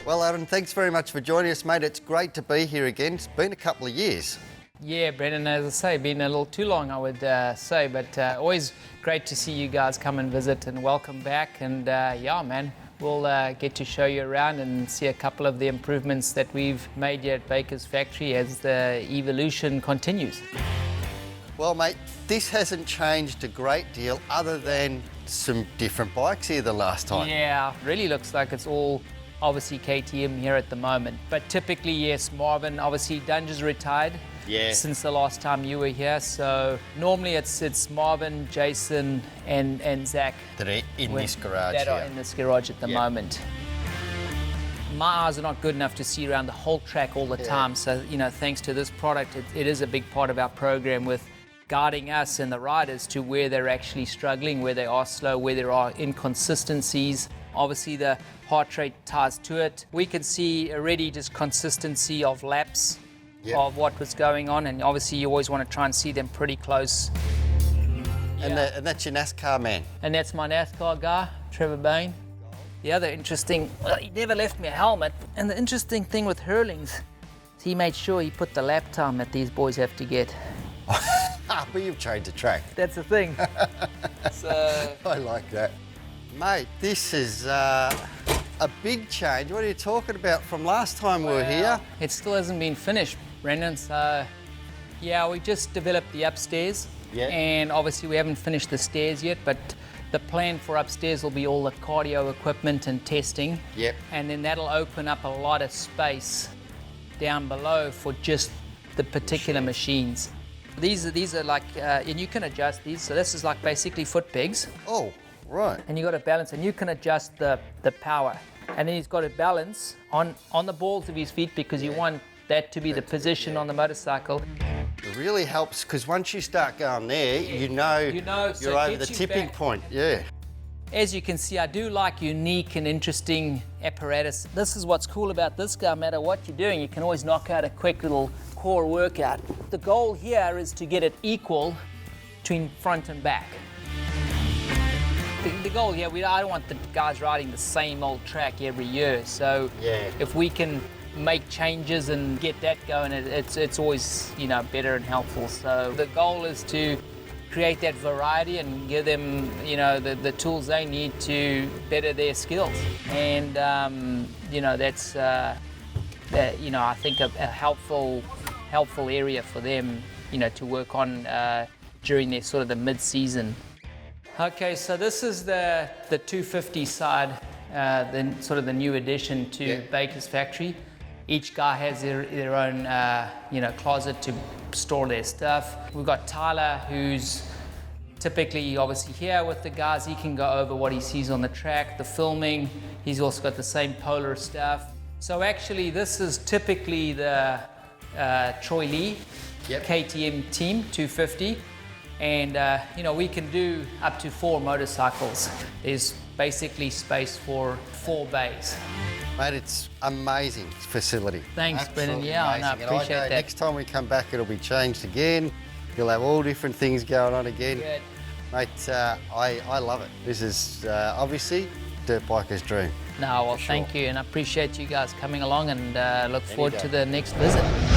Well, Aaron, thanks very much for joining us, mate. It's great to be here again. It's been a couple of years. Yeah, Brendan, as I say, been a little too long, I would say, but always great to see you guys come and visit, and welcome back. And yeah, man, we'll get to show you around and see a couple of the improvements that we've made here at Baker's factory as the evolution continues. Well, mate, this hasn't changed a great deal other than some different bikes here the last time. Yeah, really looks like it's all obviously KTM here at the moment. But typically, yes, Marvin, obviously Dunge's retired. Yeah. Since the last time you were here, so normally it's Marvin, Jason, and Zach That are in this garage that here. are in this garage at the moment. My eyes are not good enough to see around the whole track all the time, so you know, thanks to this product, it is a big part of our program with guiding us and the riders to where they're actually struggling, where they are slow, where there are inconsistencies. Obviously, the heart rate ties to it. We can see already just consistency of laps. Of what was going on, and obviously you always want to try and see them pretty close. And that's your NASCAR man. And that's my NASCAR guy, Trevor Bain. The other interesting, well, he never left me a helmet, and the interesting thing with Hurlings is he made sure he put the lap time that these boys have to get. But you've changed the track. That's the thing. So I like that. Mate, this is a big change. What are you talking about from last time we were here? It still hasn't been finished, Brendan, so yeah, we just developed the upstairs. And obviously we haven't finished the stairs yet, but the plan for upstairs will be all the cardio equipment and testing. And then that'll open up a lot of space down below for just the particular machines. These are like, and you can adjust these. So this is like basically foot pegs. Oh, right. And you got to balance, and you can adjust the power. And then he's got to balance on the balls of his feet, because you want that to be the position on the motorcycle. It really helps, because once you start going there, you know you're over the tipping point. Yeah. As you can see, I do like unique and interesting apparatus. This is what's cool about this guy. No matter what you're doing, you can always knock out a quick little core workout. The goal here is to get it equal between front and back. The goal here, I don't want the guys riding the same old track every year. So if we can make changes and get that going, it's always, you know, better and helpful. So the goal is to create that variety and give them, you know, the tools they need to better their skills. And you know, that's you know, I think a helpful area for them, you know, to work on during their sort of the mid-season. Okay, so this is the 250 side, then sort of the new addition to Baker's factory. Each guy has their own, you know, closet to store their stuff. We've got Tyler, who's typically obviously here with the guys. He can go over what he sees on the track, the filming. He's also got the same Polar stuff. So actually, this is typically the Troy Lee KTM team 250. And, you know, we can do up to 4 motorcycles. There's basically space for 4 bays. Mate, it's amazing facility. Thanks, Brendan. Yeah, I appreciate that. Next time we come back, it'll be changed again. You'll have all different things going on again. Good. Mate, I love it. This is obviously dirt biker's dream. No, well, thank you, and I appreciate you guys coming along, and look forward to the next visit.